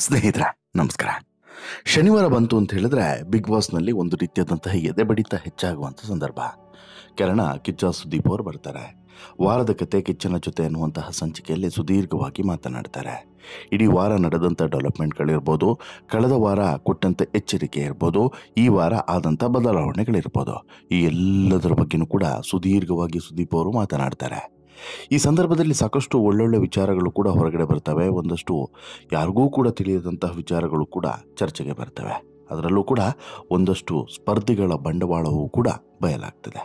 ಸ್ನೇಹಿತರೆ, ನಮಸ್ಕಾರ. ಶನಿವಾರ ಬಂತು ಅಂತ ಹೇಳಿದ್ರೆ ಬಿಗ್ ಬಾಸ್ನಲ್ಲಿ ಒಂದು ರೀತಿಯಾದಂತಹ ಎದೆ ಬಡಿತ ಹೆಚ್ಚಾಗುವಂಥ ಸಂದರ್ಭ. ಕಾರಣ ಕಿಚ್ಚ ಸುದೀಪ್ ಅವರು ಬರ್ತಾರೆ. ವಾರದ ಕತೆ ಕಿಚ್ಚನ ಜೊತೆ ಅನ್ನುವಂತಹ ಸಂಚಿಕೆಯಲ್ಲಿ ಸುದೀರ್ಘವಾಗಿ ಮಾತನಾಡ್ತಾರೆ. ಇಡೀ ವಾರ ನಡೆದಂಥ ಡೆವಲಪ್ಮೆಂಟ್ಗಳಿರ್ಬೋದು, ಕಳೆದ ವಾರ ಕೊಟ್ಟಂಥ ಎಚ್ಚರಿಕೆ ಇರ್ಬೋದು, ಈ ವಾರ ಆದಂಥ ಬದಲಾವಣೆಗಳಿರ್ಬೋದು, ಈ ಎಲ್ಲದರ ಬಗ್ಗೆನೂ ಕೂಡ ಸುದೀರ್ಘವಾಗಿ ಸುದೀಪ್ ಅವರು ಮಾತನಾಡ್ತಾರೆ. ಈ ಸಂದರ್ಭದಲ್ಲಿ ಸಾಕಷ್ಟು ಒಳ್ಳೊಳ್ಳೆ ವಿಚಾರಗಳು ಕೂಡ ಹೊರಗಡೆ ಬರ್ತವೆ. ಒಂದಷ್ಟು ಯಾರಿಗೂ ಕೂಡ ತಿಳಿಯದಂತಹ ವಿಚಾರಗಳು ಕೂಡ ಚರ್ಚೆಗೆ ಬರ್ತವೆ. ಅದರಲ್ಲೂ ಕೂಡ ಒಂದಷ್ಟು ಸ್ಪರ್ಧಿಗಳ ಬಂಡವಾಳವೂ ಕೂಡ ಬಯಲಾಗ್ತದೆ.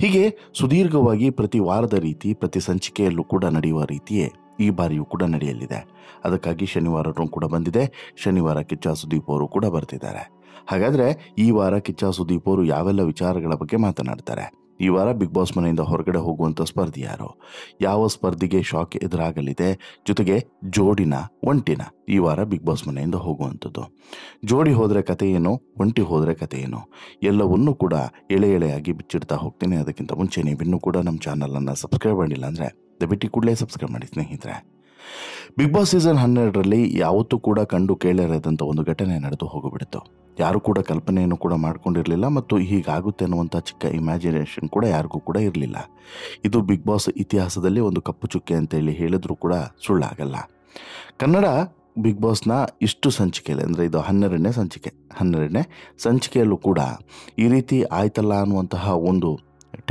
ಹೀಗೆ ಸುದೀರ್ಘವಾಗಿ ಪ್ರತಿ ವಾರದ ರೀತಿ ಪ್ರತಿ ಸಂಚಿಕೆಯಲ್ಲೂ ಕೂಡ ನಡೆಯುವ ರೀತಿಯೇ ಈ ಬಾರಿಯೂ ಕೂಡ ನಡೆಯಲಿದೆ. ಅದಕ್ಕಾಗಿ ಶನಿವಾರನೂ ಕೂಡ ಬಂದಿದೆ. ಶನಿವಾರ ಕಿಚ್ಚ ಸುದೀಪ್ ಅವರು ಕೂಡ ಬರ್ತಿದ್ದಾರೆ. ಹಾಗಾದರೆ ಈ ವಾರ ಕಿಚ್ಚ ಸುದೀಪ್ ಅವರು ಯಾವೆಲ್ಲ ವಿಚಾರಗಳ ಬಗ್ಗೆ ಮಾತನಾಡ್ತಾರೆ? ಈ ವಾರ ಬಿಗ್ ಬಾಸ್ ಮನೆಯಿಂದ ಹೊರಗಡೆ ಹೋಗುವಂಥ ಸ್ಪರ್ಧಿ ಯಾರು? ಯಾವ ಸ್ಪರ್ಧಿಗೆ ಶಾಕ್ ಎದುರಾಗಲಿದೆ? ಜೊತೆಗೆ ಜೋಡಿನ ಒಂಟಿನ ಈ ವಾರ ಬಿಗ್ ಬಾಸ್ ಮನೆಯಿಂದ ಹೋಗುವಂಥದ್ದು. ಜೋಡಿ ಹೋದರೆ ಕತೆ ಏನು, ಒಂಟಿ ಹೋದರೆ ಕತೆ ಏನು, ಎಲ್ಲವನ್ನೂ ಕೂಡ ಎಳೆಯಾಗಿ ಬಿಚ್ಚಿಡ್ತಾ ಹೋಗ್ತೀನಿ. ಅದಕ್ಕಿಂತ ಮುಂಚೆ ನೀವಿನ್ನೂ ಕೂಡ ನಮ್ಮ ಚಾನಲನ್ನು ಸಬ್ಸ್ಕ್ರೈಬ್ ಮಾಡಿಲ್ಲ ಅಂದರೆ ದಯವಿಟ್ಟು ಕೂಡಲೇ ಸಬ್ಸ್ಕ್ರೈಬ್ ಮಾಡಿ ಸ್ನೇಹಿತರೆ. ಬಿಗ್ ಬಾಸ್ ಸೀಸನ್ 12ರಲ್ಲಿ ಯಾವತ್ತೂ ಕೂಡ ಕಂಡು ಕೇಳಿರದಂಥ ಒಂದು ಘಟನೆ ನಡೆದು ಹೋಗಿಬಿಡ್ತು. ಯಾರು ಕೂಡ ಕಲ್ಪನೆಯನ್ನು ಕೂಡ ಮಾಡ್ಕೊಂಡಿರಲಿಲ್ಲ ಮತ್ತು ಹೀಗಾಗುತ್ತೆ ಅನ್ನುವಂಥ ಚಿಕ್ಕ ಇಮ್ಯಾಜಿನೇಷನ್ ಕೂಡ ಯಾರಿಗೂ ಕೂಡ ಇರಲಿಲ್ಲ. ಇದು ಬಿಗ್ ಬಾಸ್ ಇತಿಹಾಸದಲ್ಲಿ ಒಂದು ಕಪ್ಪು ಚುಕ್ಕೆ ಅಂತೇಳಿ ಹೇಳಿದ್ರೂ ಕೂಡ ಸುಳ್ಳಾಗಲ್ಲ. ಕನ್ನಡ ಬಿಗ್ ಬಾಸ್ನ ಇಷ್ಟು ಸಂಚಿಕೆಯಲ್ಲಿ ಅಂದರೆ ಇದು 12ನೇ ಸಂಚಿಕೆಯಲ್ಲೂ ಕೂಡ ಈ ರೀತಿ ಆಯ್ತಲ್ಲ ಅನ್ನುವಂತಹ ಒಂದು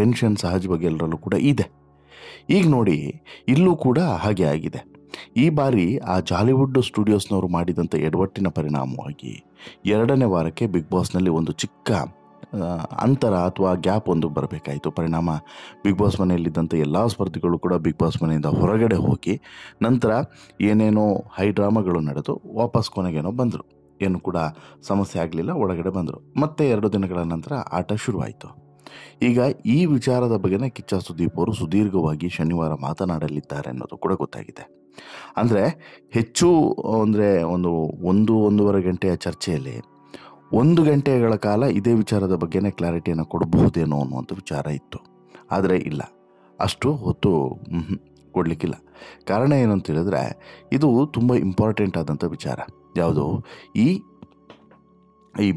ಟೆನ್ಷನ್ ಸಹಜವಾಗಿ ಎಲ್ಲರಲ್ಲೂ ಕೂಡ ಇದೆ. ಈಗ ನೋಡಿ, ಇಲ್ಲೂ ಕೂಡ ಹಾಗೆ ಆಗಿದೆ. ಈ ಬಾರಿ ಆ ಜಾಲಿವುಡ್ ಸ್ಟುಡಿಯೋಸ್ನವರು ಮಾಡಿದಂಥ ಎಡವಟ್ಟಿನ ಪರಿಣಾಮವಾಗಿ 2ನೇ ವಾರಕ್ಕೆ ಬಿಗ್ ಬಾಸ್ನಲ್ಲಿ ಒಂದು ಚಿಕ್ಕ ಅಂತರ ಅಥವಾ ಗ್ಯಾಪ್ ಒಂದು ಬರಬೇಕಾಯಿತು. ಪರಿಣಾಮ ಬಿಗ್ ಬಾಸ್ ಮನೆಯಲ್ಲಿದ್ದಂಥ ಎಲ್ಲ ಸ್ಪರ್ಧಿಗಳು ಕೂಡ ಬಿಗ್ ಬಾಸ್ ಮನೆಯಿಂದ ಹೊರಗಡೆ ಹೋಗಿ ನಂತರ ಏನೇನೋ ಹೈ ಡ್ರಾಮಾಗಳು ನಡೆದು ವಾಪಸ್ ಕೊನೆಗೇನೋ ಬಂದರು. ಏನು ಕೂಡ ಸಮಸ್ಯೆ ಆಗಲಿಲ್ಲ, ಒಳಗಡೆ ಬಂದರು. ಮತ್ತೆ 2 ದಿನಗಳ ನಂತರ ಆಟ ಶುರುವಾಯಿತು. ಈಗ ಈ ವಿಚಾರದ ಬಗ್ಗೆನೇ ಕಿಚ್ಚ ಸುದೀಪ್ ಅವರು ಸುದೀರ್ಘವಾಗಿ ಶನಿವಾರ ಮಾತನಾಡಲಿದ್ದಾರೆ ಅನ್ನೋದು ಕೂಡ ಗೊತ್ತಾಗಿದೆ. ಅಂದರೆ ಹೆಚ್ಚು ಅಂದರೆ ಒಂದೂವರೆ ಗಂಟೆಯ ಚರ್ಚೆಯಲ್ಲಿ 1 ಗಂಟೆಗಳ ಕಾಲ ಇದೇ ವಿಚಾರದ ಬಗ್ಗೆನೇ ಕ್ಲಾರಿಟಿಯನ್ನು ಕೊಡಬಹುದೇನೋ ಅನ್ನುವಂಥ ವಿಚಾರ ಇತ್ತು. ಆದರೆ ಇಲ್ಲ, ಅಷ್ಟು ಹೊತ್ತು ಕೊಡಲಿಕ್ಕಿಲ್ಲ. ಕಾರಣ ಏನು ಅಂತ ಹೇಳಿದ್ರೆ, ಇದು ತುಂಬ ಇಂಪಾರ್ಟೆಂಟ್ ಆದಂಥ ವಿಚಾರ. ಯಾವುದು? ಈ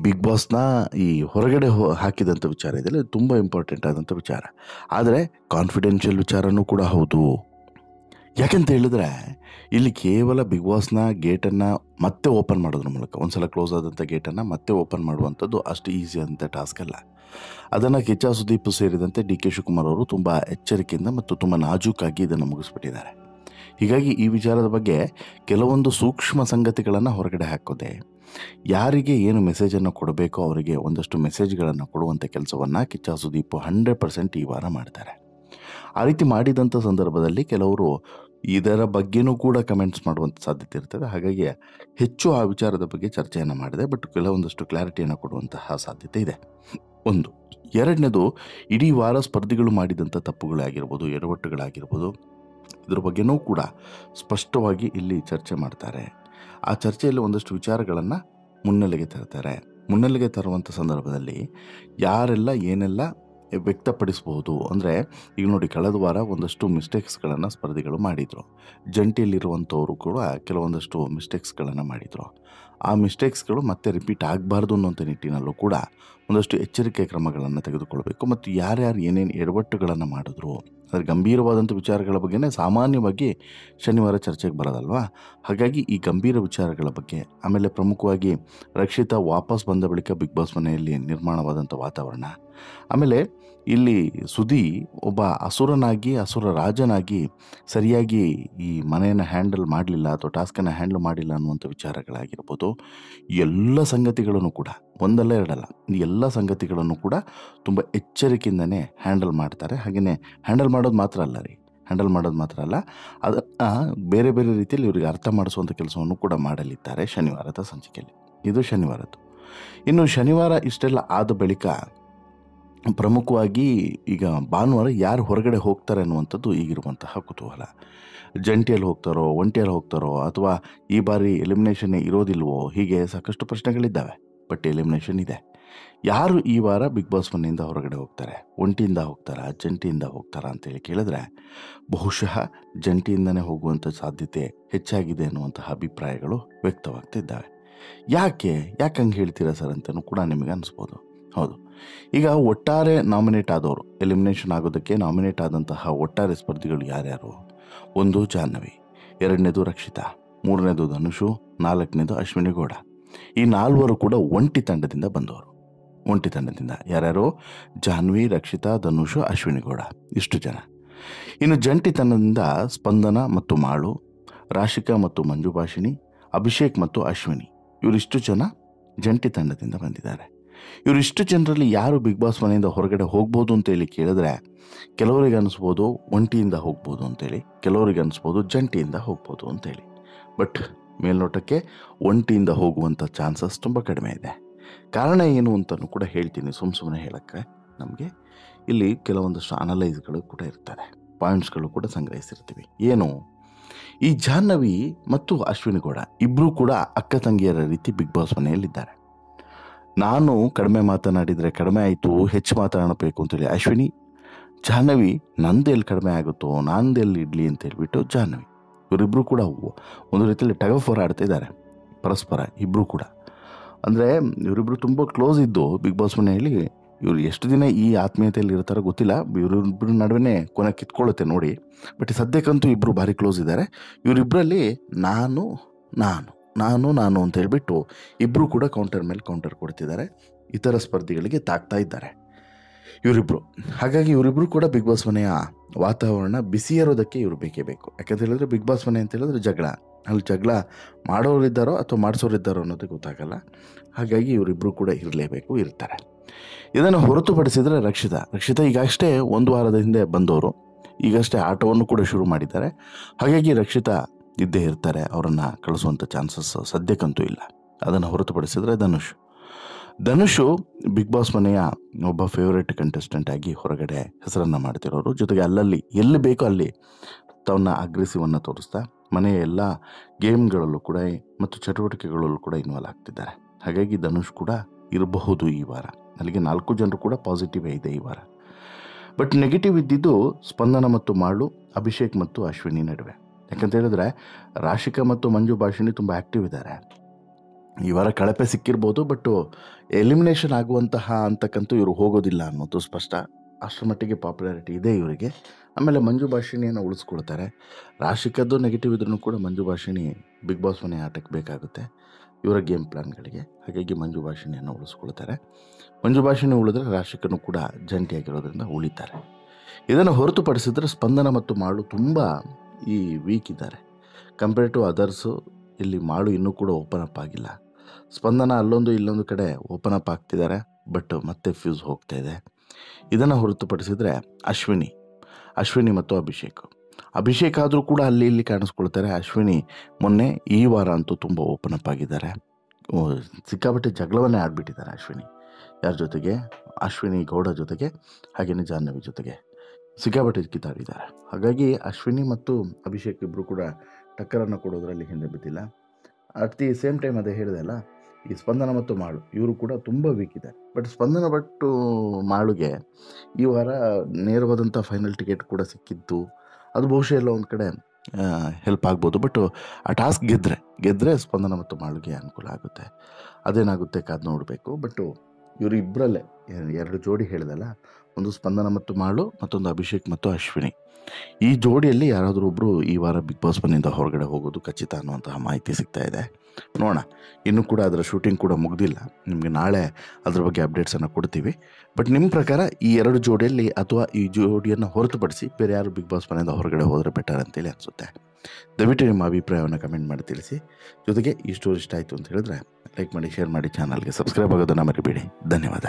ಬಿಗ್ ಬಾಸ್ನ ಈ ಹೊರಗಡೆ ಹಾಕಿದಂಥ ವಿಚಾರ ಇದೆಯಲ್ಲ, ಇದು ತುಂಬ ಇಂಪಾರ್ಟೆಂಟ್ ಆದಂಥ ವಿಚಾರ. ಆದರೆ ಕಾನ್ಫಿಡೆನ್ಷಿಯಲ್ ವಿಚಾರನೂ ಕೂಡ ಹೌದು. ಯಾಕಂತ ಹೇಳಿದ್ರೆ ಇಲ್ಲಿ ಕೇವಲ ಬಿಗ್ ಬಾಸ್ನ ಗೇಟನ್ನು ಮತ್ತೆ ಓಪನ್ ಮಾಡೋದ್ರ ಮೂಲಕ, ಒಂದ್ಸಲ ಕ್ಲೋಸ್ ಆದಂಥ ಗೇಟನ್ನು ಮತ್ತೆ ಓಪನ್ ಮಾಡುವಂಥದ್ದು ಅಷ್ಟು ಈಸಿ ಆದಂಥ ಟಾಸ್ಕ್ ಅಲ್ಲ. ಅದನ್ನು ಕಿಚ್ಚ ಸುದೀಪ್ ಸೇರಿದಂತೆ ಡಿ ಕೆ ಶಿವಕುಮಾರ್ ಅವರು ತುಂಬ ಎಚ್ಚರಿಕೆಯಿಂದ ಮತ್ತು ತುಂಬ ನಾಜೂಕಾಗಿ ಇದನ್ನು ಮುಗಿಸ್ಬಿಟ್ಟಿದ್ದಾರೆ. ಹೀಗಾಗಿ ಈ ವಿಚಾರದ ಬಗ್ಗೆ ಕೆಲವೊಂದು ಸೂಕ್ಷ್ಮ ಸಂಗತಿಗಳನ್ನು ಹೊರಗಡೆ ಹಾಕೋದೆ, ಯಾರಿಗೆ ಏನು ಮೆಸೇಜನ್ನು ಕೊಡಬೇಕೋ ಅವರಿಗೆ ಒಂದಷ್ಟು ಮೆಸೇಜ್ಗಳನ್ನು ಕೊಡುವಂಥ ಕೆಲಸವನ್ನು ಕಿಚ್ಚ ಸುದೀಪ್ 100% ಈ ವಾರ ಮಾಡ್ತಾರೆ. ಆ ರೀತಿ ಮಾಡಿದಂಥ ಸಂದರ್ಭದಲ್ಲಿ ಕೆಲವರು ಇದರ ಬಗ್ಗೆನೂ ಕೂಡ ಕಮೆಂಟ್ಸ್ ಮಾಡುವಂಥ ಸಾಧ್ಯತೆ ಇರ್ತದೆ. ಹಾಗಾಗಿ ಹೆಚ್ಚು ಆ ವಿಚಾರದ ಬಗ್ಗೆ ಚರ್ಚೆಯನ್ನು ಮಾಡಿದೆ, ಬಟ್ ಕೆಲವೊಂದಷ್ಟು ಕ್ಲಾರಿಟಿಯನ್ನು ಕೊಡುವಂತಹ ಸಾಧ್ಯತೆ ಇದೆ. ಒಂದು. ಎರಡನೇದು, ಇಡೀ ವಾರ ಸ್ಪರ್ಧಿಗಳು ಮಾಡಿದಂಥ ತಪ್ಪುಗಳಾಗಿರ್ಬೋದು, ಎಡವಟ್ಟುಗಳಾಗಿರ್ಬೋದು, ಇದ್ರ ಬಗ್ಗೆನೂ ಕೂಡ ಸ್ಪಷ್ಟವಾಗಿ ಇಲ್ಲಿ ಚರ್ಚೆ ಮಾಡ್ತಾರೆ. ಆ ಚರ್ಚೆಯಲ್ಲಿ ಒಂದಷ್ಟು ವಿಚಾರಗಳನ್ನು ಮುನ್ನೆಲೆಗೆ ತರ್ತಾರೆ. ಮುನ್ನೆಲೆಗೆ ತರುವಂಥ ಸಂದರ್ಭದಲ್ಲಿ ಯಾರೆಲ್ಲ ಏನೆಲ್ಲ ವ್ಯಕ್ತಪಡಿಸ್ಬೋದು ಅಂದರೆ, ಈಗ ನೋಡಿ, ಕಳೆದ ವಾರ ಒಂದಷ್ಟು ಮಿಸ್ಟೇಕ್ಸ್ಗಳನ್ನು ಸ್ಪರ್ಧಿಗಳು ಮಾಡಿದರು. ಜಂಟಿಯಲ್ಲಿರುವಂಥವರು ಕೂಡ ಕೆಲವೊಂದಷ್ಟು ಮಿಸ್ಟೇಕ್ಸ್ಗಳನ್ನು ಮಾಡಿದರು. ಆ ಮಿಸ್ಟೇಕ್ಸ್ಗಳು ಮತ್ತೆ ರಿಪೀಟ್ ಆಗಬಾರ್ದು ಅನ್ನೋಂಥ ನಿಟ್ಟಿನಲ್ಲೂ ಕೂಡ ಒಂದಷ್ಟು ಎಚ್ಚರಿಕೆ ಕ್ರಮಗಳನ್ನು ತೆಗೆದುಕೊಳ್ಬೇಕು. ಮತ್ತು ಯಾರ್ಯಾರು ಏನೇನು ಎಡವಟ್ಟುಗಳನ್ನು ಮಾಡಿದ್ರು, ಅದರ ಗಂಭೀರವಾದಂಥ ವಿಚಾರಗಳ ಬಗ್ಗೆನೇ ಸಾಮಾನ್ಯವಾಗಿ ಶನಿವಾರ ಚರ್ಚೆಗೆ ಬರೋದಲ್ವಾ. ಹಾಗಾಗಿ ಈ ಗಂಭೀರ ವಿಚಾರಗಳ ಬಗ್ಗೆ, ಆಮೇಲೆ ಪ್ರಮುಖವಾಗಿ ರಕ್ಷಿತಾ ವಾಪಸ್ ಬಂದ ಬಳಿಕ ಬಿಗ್ ಬಾಸ್ ಮನೆಯಲ್ಲಿ ನಿರ್ಮಾಣವಾದಂಥ ವಾತಾವರಣ, ಆಮೇಲೆ ಇಲ್ಲಿ ಸುದಿ ಒಬ್ಬ ಅಸುರ ರಾಜನಾಗಿ ಸರಿಯಾಗಿ ಈ ಮನೆಯನ್ನು ಹ್ಯಾಂಡಲ್ ಮಾಡಲಿಲ್ಲ ಅಥವಾ ಟಾಸ್ಕನ್ನು ಹ್ಯಾಂಡಲ್ ಮಾಡಿಲ್ಲ ಅನ್ನುವಂಥ ವಿಚಾರಗಳಾಗಿರ್ಬೋದು, ಎಲ್ಲ ಸಂಗತಿಗಳನ್ನು ಕೂಡ ಒಂದಲ್ಲ ಎರಡಲ್ಲ ಎಲ್ಲ ಸಂಗತಿಗಳನ್ನು ಕೂಡ ತುಂಬ ಎಚ್ಚರಿಕೆಯಿಂದನೇ ಹ್ಯಾಂಡಲ್ ಮಾಡ್ತಾರೆ. ಹಾಗೆಯೇ ಹ್ಯಾಂಡಲ್ ಮಾಡೋದು ಮಾತ್ರ ಅಲ್ಲ, ಅದನ್ನು ಬೇರೆ ಬೇರೆ ರೀತಿಯಲ್ಲಿ ಇವರಿಗೆ ಅರ್ಥ ಮಾಡಿಸುವಂಥ ಕೆಲಸವನ್ನು ಕೂಡ ಮಾಡಲಿದ್ದಾರೆ ಶನಿವಾರದ ಸಂಚಿಕೆಯಲ್ಲಿ. ಇದು ಶನಿವಾರದ್ದು. ಇನ್ನು ಶನಿವಾರ ಇಷ್ಟೆಲ್ಲ ಆದ ಬಳಿಕ ಪ್ರಮುಖವಾಗಿ ಈಗ ಭಾನುವಾರ ಯಾರು ಹೊರಗಡೆ ಹೋಗ್ತಾರೆ ಅನ್ನುವಂಥದ್ದು ಈಗಿರುವಂತಹ ಕುತೂಹಲ. ಜಂಟಿಯಲ್ಲಿ ಹೋಗ್ತಾರೋ, ಒಂಟಿಯಲ್ಲಿ ಹೋಗ್ತಾರೋ, ಅಥವಾ ಈ ಬಾರಿ ಎಲಿಮಿನೇಷನ್ ಇರೋದಿಲ್ವೋ, ಹೀಗೆ ಸಾಕಷ್ಟು ಪ್ರಶ್ನೆಗಳಿದ್ದಾವೆ. ಬಟ್ ಎಲಿಮಿನೇಷನ್ ಇದೆ. ಯಾರು ಈ ವಾರ ಬಿಗ್ ಬಾಸ್ ಮನೆಯಿಂದ ಹೊರಗಡೆ ಹೋಗ್ತಾರೆ? ಒಂಟಿಯಿಂದ ಹೋಗ್ತಾರಾ, ಜಂಟಿಯಿಂದ ಹೋಗ್ತಾರಾ ಅಂತೇಳಿ ಕೇಳಿದ್ರೆ ಬಹುಶಃ ಜಂಟಿಯಿಂದನೇ ಹೋಗುವಂಥ ಸಾಧ್ಯತೆ ಹೆಚ್ಚಾಗಿದೆ ಅನ್ನುವಂತಹ ಅಭಿಪ್ರಾಯಗಳು ವ್ಯಕ್ತವಾಗ್ತಿದ್ದಾವೆ. ಯಾಕೆ ಹಂಗೆ ಹೇಳ್ತೀರಾ ಸರ್ ಅಂತಲೂ ಕೂಡ ನಿಮಗೆ ಅನಿಸ್ಬೋದು. ಹೌದು, ಈಗ ಒಟ್ಟಾರೆ ನಾಮಿನೇಟ್ ಆದವರು, ಎಲಿಮಿನೇಷನ್ ಆಗೋದಕ್ಕೆ ನಾಮಿನೇಟ್ ಆದಂತಹ ಒಟ್ಟಾರೆ ಸ್ಪರ್ಧಿಗಳು ಯಾರ್ಯಾರು? ಒಂದು ಜಾಹ್ನವಿ, ಎರಡನೇದು ರಕ್ಷಿತಾ, ಮೂರನೇದು ಧನುಷು, ನಾಲ್ಕನೇದು ಅಶ್ವಿನಿ ಗೌಡ. ಈ ನಾಲ್ವರು ಕೂಡ ಒಂಟಿ ತಂಡದಿಂದ ಬಂದವರು. ಒಂಟಿ ತಂಡದಿಂದ ಯಾರ್ಯಾರು? ಜಾಹ್ನವಿ, ರಕ್ಷಿತಾ, ಧನುಷು, ಅಶ್ವಿನಿ ಗೌಡ, ಇಷ್ಟು ಜನ. ಇನ್ನು ಜಂಟಿ ತಂಡದಿಂದ ಸ್ಪಂದನ ಮತ್ತು ಮಾಳು, ರಾಶಿಕಾ ಮತ್ತು ಮಂಜು ಭಾಷಿಣಿ, ಅಭಿಷೇಕ್ ಮತ್ತು ಅಶ್ವಿನಿ, ಇವರಿಷ್ಟು ಜನ ಜಂಟಿ ತಂಡದಿಂದ ಬಂದಿದ್ದಾರೆ. ಇವರಿಷ್ಟು ಜನರಲ್ಲಿ ಯಾರು ಬಿಗ್ ಬಾಸ್ ಮನೆಯಿಂದ ಹೊರಗಡೆ ಹೋಗ್ಬೋದು ಅಂತೇಳಿ ಕೇಳಿದ್ರೆ ಕೆಲವರಿಗೆ ಅನಿಸ್ಬೋದು ಒಂಟಿಯಿಂದ ಹೋಗ್ಬೋದು ಅಂತೇಳಿ, ಕೆಲವರಿಗೆ ಅನಿಸ್ಬೋದು ಜಂಟಿಯಿಂದ ಹೋಗ್ಬೋದು ಅಂತೇಳಿ. ಬಟ್ ಮೇಲ್ನೋಟಕ್ಕೆ ಒಂಟಿಯಿಂದ ಹೋಗುವಂಥ ಚಾನ್ಸಸ್ ತುಂಬ ಕಡಿಮೆ ಇದೆ. ಕಾರಣ ಏನು ಅಂತಲೂ ಕೂಡ ಹೇಳ್ತೀನಿ, ಸುಮ್ಮನೆ ಹೇಳೋಕ್ಕೆ ನಮಗೆ ಇಲ್ಲಿ ಕೆಲವೊಂದಷ್ಟು ಅನಲೈಸ್ಗಳು ಕೂಡ ಇರ್ತದೆ, ಪಾಯಿಂಟ್ಸ್ಗಳು ಕೂಡ ಸಂಗ್ರಹಿಸಿರ್ತೀವಿ. ಏನು, ಈ ಜಾಹ್ನವಿ ಮತ್ತು ಅಶ್ವಿನಿ ಗೌಡ ಇಬ್ಬರೂ ಕೂಡ ಅಕ್ಕ ತಂಗಿಯರ ರೀತಿ ಬಿಗ್ ಬಾಸ್ ಮನೆಯಲ್ಲಿದ್ದಾರೆ. ನಾನು ಕಡಿಮೆ ಮಾತನಾಡಿದರೆ ಕಡಿಮೆ ಆಯಿತು, ಹೆಚ್ಚು ಮಾತನಾಡಬೇಕು ಅಂತೇಳಿ ಅಶ್ವಿನಿ, ಜಾಹ್ನವಿ ನಂದೆಲ್ಲಿ ಕಡಿಮೆ ಆಗುತ್ತೋ, ನಂದೆಲ್ಲಿ ಇಡ್ಲಿ ಅಂತ ಹೇಳ್ಬಿಟ್ಟು ಜಾಹ್ನವಿ. ಇವರಿಬ್ಬರು ಕೂಡ ಒಂದು ರೀತಿಯಲ್ಲಿ ಟಗ್ ಆಫ್ ವಾರ್ ಆಡ್ತಾ ಇದ್ದಾರೆ ಪರಸ್ಪರ ಇಬ್ಬರು ಕೂಡ. ಅಂದರೆ ಇವರಿಬ್ಬರು ತುಂಬ ಕ್ಲೋಸ್ ಇದ್ದು ಬಿಗ್ ಬಾಸ್ ಮನೆಯಲ್ಲಿ ಇವರು ಎಷ್ಟು ದಿನ ಈ ಆತ್ಮೀಯತೆಯಲ್ಲಿ ಇರ್ತಾರೋ ಗೊತ್ತಿಲ್ಲ. ಇವರಿಬ್ಬರ ನಡುವೆ ಕೊನೆ ಕಿತ್ಕೊಳ್ಳುತ್ತೆ ನೋಡಿ. ಬಟ್ ಸದ್ಯಕ್ಕಂತೂ ಇಬ್ಬರು ಭಾರಿ ಕ್ಲೋಸ್ ಇದ್ದಾರೆ. ಇವರಿಬ್ಬರಲ್ಲಿ ನಾನು ನಾನು ನಾನು ನಾನು ಅಂತ ಹೇಳ್ಬಿಟ್ಟು ಇಬ್ಬರು ಕೂಡ ಕೌಂಟರ್ ಮೇಲೆ ಕೌಂಟರ್ ಕೊಡ್ತಿದ್ದಾರೆ, ಇತರ ಸ್ಪರ್ಧಿಗಳಿಗೆ ತಾಕ್ತಾ ಇದ್ದಾರೆ ಇವರಿಬ್ಬರು. ಹಾಗಾಗಿ ಇವರಿಬ್ಬರು ಕೂಡ ಬಿಗ್ ಬಾಸ್ ಮನೆಯ ವಾತಾವರಣ ಬಿಸಿ ಇರೋದಕ್ಕೆ ಇವರು ಬೇಕೇ ಬೇಕು. ಯಾಕಂತ ಹೇಳಿದ್ರೆ ಬಿಗ್ ಬಾಸ್ ಮನೆ ಅಂತ ಹೇಳಿದ್ರೆ ಜಗಳ, ಅಲ್ಲಿ ಜಗಳ ಮಾಡೋರಿದ್ದಾರೋ ಅಥವಾ ಮಾಡಿಸೋರಿದ್ದಾರೋ ಅನ್ನೋದು ಗೊತ್ತಾಗಲ್ಲ. ಹಾಗಾಗಿ ಇವರಿಬ್ಬರು ಕೂಡ ಇರಲೇಬೇಕು, ಇರ್ತಾರೆ. ಇದನ್ನು ಹೊರತುಪಡಿಸಿದರೆ ರಕ್ಷಿತಾ ಈಗಷ್ಟೇ ಒಂದು ವಾರದ ಹಿಂದೆ ಬಂದವರು, ಈಗಷ್ಟೇ ಆಟವನ್ನು ಕೂಡ ಶುರು ಮಾಡಿದ್ದಾರೆ. ಹಾಗಾಗಿ ರಕ್ಷಿತಾ ಇದ್ದೇ ಇರ್ತಾರೆ, ಅವರನ್ನು ಕಳಿಸುವಂಥ ಚಾನ್ಸಸ್ ಸದ್ಯಕ್ಕಂತೂ ಇಲ್ಲ. ಅದನ್ನು ಹೊರತುಪಡಿಸಿದರೆ ಧನುಷು ಬಿಗ್ ಬಾಸ್ ಮನೆಯ ಒಬ್ಬ ಫೇವರೇಟ್ ಕಂಟೆಸ್ಟೆಂಟ್ ಆಗಿ ಹೊರಗಡೆ ಹೆಸರನ್ನು ಮಾಡ್ತಿರೋರು. ಜೊತೆಗೆ ಅಲ್ಲಲ್ಲಿ ಎಲ್ಲಿ ಬೇಕೋ ಅಲ್ಲಿ ತನ್ನ ಅಗ್ರೆಸಿವನ್ನು ತೋರಿಸ್ತಾ ಮನೆಯ ಎಲ್ಲ ಗೇಮ್ಗಳಲ್ಲೂ ಕೂಡ ಮತ್ತು ಚಟುವಟಿಕೆಗಳಲ್ಲೂ ಕೂಡ ಇನ್ವಾಲ್ವ್ ಆಗ್ತಿದ್ದಾರೆ. ಹಾಗಾಗಿ ಧನುಷ್ ಕೂಡ ಇರಬಹುದು ಈ ವಾರ. ಅಲ್ಲಿಗೆ 4 ಜನರು ಕೂಡ ಪಾಸಿಟಿವ್ ಇದೆ ಈ ವಾರ. ಬಟ್ ನೆಗೆಟಿವ್ ಇದ್ದಿದ್ದು ಸ್ಪಂದನ ಮತ್ತು ಮಾಳು, ಅಭಿಷೇಕ್ ಮತ್ತು ಅಶ್ವಿನಿ ನಡುವೆ. ಯಾಕಂತ ಹೇಳಿದ್ರೆ ರಾಶಿಕಾ ಮತ್ತು ಮಂಜು ಭಾಷಿಣಿ ತುಂಬ ಆ್ಯಕ್ಟಿವ್ ಇದ್ದಾರೆ. ಈ ವಾರ ಕಳಪೆ ಸಿಕ್ಕಿರ್ಬೋದು, ಬಟ್ ಎಲಿಮಿನೇಷನ್ ಆಗುವಂತಹ ಅಂತಕ್ಕಂತೂ ಇವರು ಹೋಗೋದಿಲ್ಲ ಅನ್ನೋದು ಸ್ಪಷ್ಟ. ಅಷ್ಟರ ಮಟ್ಟಿಗೆ ಪಾಪ್ಯುಲಾರಿಟಿ ಇದೆ ಇವರಿಗೆ. ಆಮೇಲೆ ಮಂಜು ಭಾಷಿಣಿಯನ್ನು ಉಳಿಸ್ಕೊಳ್ತಾರೆ. ರಾಶಿಕದ್ದು ನೆಗೆಟಿವ್ ಇದ್ರೂ ಕೂಡ ಮಂಜು ಭಾಷಿಣಿ ಬಿಗ್ ಬಾಸ್ ಮನೆ ಆಟಕ್ಕೆ ಬೇಕಾಗುತ್ತೆ ಇವರ ಗೇಮ್ ಪ್ಲಾನ್ಗಳಿಗೆ. ಹಾಗಾಗಿ ಮಂಜು ಭಾಷಿಣಿಯನ್ನು ಉಳಿಸ್ಕೊಳ್ತಾರೆ. ಮಂಜು ಭಾಷಿಣಿ ಉಳಿದ್ರೆ ರಾಶಿಕನು ಕೂಡ ಜಂಟಿಯಾಗಿರೋದ್ರಿಂದ ಉಳಿತಾರೆ. ಇದನ್ನು ಹೊರತುಪಡಿಸಿದ್ರೆ ಸ್ಪಂದನ ಮತ್ತು ಮಾಳು ತುಂಬ ಈ ವೀಕ್ ಇದ್ದಾರೆ ಕಂಪೇರ್ ಟು ಅದರ್ಸು. ಇಲ್ಲಿ ಮಾಳು ಇನ್ನೂ ಕೂಡ ಓಪನ್ ಅಪ್ ಆಗಿಲ್ಲ. ಸ್ಪಂದನ ಅಲ್ಲೊಂದು ಇಲ್ಲೊಂದು ಕಡೆ ಓಪನ್ ಅಪ್ ಆಗ್ತಿದ್ದಾರೆ, ಬಟ್ ಮತ್ತೆ ಫ್ಯೂಸ್ ಹೋಗ್ತಾ ಇದೆ. ಇದನ್ನು ಹೊರತುಪಡಿಸಿದರೆ ಅಶ್ವಿನಿ ಮತ್ತು ಅಭಿಷೇಕ್ ಆದರೂ ಕೂಡ ಅಲ್ಲಿ ಇಲ್ಲಿ ಕಾಣಿಸ್ಕೊಳ್ತಾರೆ. ಅಶ್ವಿನಿ ಮೊನ್ನೆ ಈ ವಾರ ಅಂತೂ ತುಂಬ ಓಪನ್ ಅಪ್ ಆಗಿದ್ದಾರೆ. ಸಿಕ್ಕಾಪಟ್ಟೆ ಜಗಳವನ್ನೇ ಆಡ್ಬಿಟ್ಟಿದ್ದಾರೆ ಅಶ್ವಿನಿ. ಯಾರ ಜೊತೆಗೆ? ಅಶ್ವಿನಿ ಗೌಡ ಜೊತೆಗೆ, ಹಾಗೆಯೇ ಜಾಹ್ನವಿ ಜೊತೆಗೆ ಸಿಕ್ಕಾಪಟ್ಟೆ ಕಿತ್ತಾಡಿದ್ದಾರೆ. ಹಾಗಾಗಿ ಅಶ್ವಿನಿ ಮತ್ತು ಅಭಿಷೇಕ್ ಇಬ್ಬರು ಕೂಡ ಟಕ್ಕರನ್ನು ಕೊಡೋದ್ರಲ್ಲಿ ಹಿಂದೆ ಬಿದ್ದಿಲ್ಲ. ಅಟ್ ದಿ ಸೇಮ್ ಟೈಮ್ ಅದೇ ಹೇಳಿದೆ ಅಲ್ಲ, ಈ ಸ್ಪಂದನ ಮತ್ತು ಮಾಳು ಇವರು ಕೂಡ ತುಂಬ ವೀಕ್ ಇದೆ. ಬಟ್ ಸ್ಪಂದನ ಬಟ್ಟು ಮಾಳುಗೆ ಈ ವಾರ ನೇರವಾದಂಥ ಫೈನಲ್ ಟಿಕೆಟ್ ಕೂಡ ಸಿಕ್ಕಿತ್ತು. ಅದು ಬಹುಶಃ ಎಲ್ಲ ಒಂದು ಕಡೆ ಹೆಲ್ಪ್ ಆಗ್ಬೋದು. ಬಟ್ ಆ ಟಾಸ್ಕ್ ಗೆದ್ದರೆ ಸ್ಪಂದನ ಮತ್ತು ಮಾಳುಗೆ ಅನುಕೂಲ ಆಗುತ್ತೆ. ಅದೇನಾಗುತ್ತೆ ಕಾದು ನೋಡಬೇಕು. ಬಟ್ ಇವರು ಇಬ್ಬರಲ್ಲೇ 2 ಜೋಡಿ ಹೇಳಿದಲ್ಲ, ಒಂದು ಸ್ಪಂದನ ಮತ್ತು ಮಾಳು, ಮತ್ತೊಂದು ಅಭಿಷೇಕ್ ಮತ್ತು ಅಶ್ವಿನಿ. ಈ ಜೋಡಿಯಲ್ಲಿ ಯಾರಾದರೂ ಒಬ್ಬರು ಈ ವಾರ ಬಿಗ್ ಬಾಸ್ ಮನೆಯಿಂದ ಹೊರಗಡೆ ಹೋಗೋದು ಖಚಿತ ಅನ್ನುವಂತಹ ಮಾಹಿತಿ ಸಿಗ್ತಾ ಇದೆ. ನೋಡೋಣ, ಇನ್ನೂ ಕೂಡ ಅದರ ಶೂಟಿಂಗ್ ಕೂಡ ಮುಗ್ದಿಲ್ಲ. ನಿಮಗೆ ನಾಳೆ ಅದ್ರ ಬಗ್ಗೆ ಅಪ್ಡೇಟ್ಸನ್ನು ಕೊಡ್ತೀವಿ. ಬಟ್ ನಿಮ್ಮ ಪ್ರಕಾರ ಈ 2 ಜೋಡಿಯಲ್ಲಿ ಅಥವಾ ಈ ಜೋಡಿಯನ್ನು ಹೊರತುಪಡಿಸಿ ಬೇರೆ ಯಾರು ಬಿಗ್ ಬಾಸ್ ಮನೆಯಿಂದ ಹೊರಗಡೆ ಹೋದರೆ ಬೆಟರ್ ಅಂತೇಳಿ ಅನಿಸುತ್ತೆ? ದಯವಿಟ್ಟು ನಿಮ್ಮ ಅಭಿಪ್ರಾಯವನ್ನು ಕಮೆಂಟ್ ಮಾಡಿ ತಿಳಿಸಿ. ಜೊತೆಗೆ ಈ ಸ್ಟೋರಿ ಇಷ್ಟ ಆಯಿತು ಅಂತ ಹೇಳಿದ್ರೆ ಲೈಕ್ ಮಾಡಿ, ಶೇರ್ ಮಾಡಿ, ಚಾನಲ್ಗೆ ಸಬ್ಸ್ಕ್ರೈಬ್ ಆಗೋದನ್ನು ಮರಿಬೇಡಿ. ಧನ್ಯವಾದ.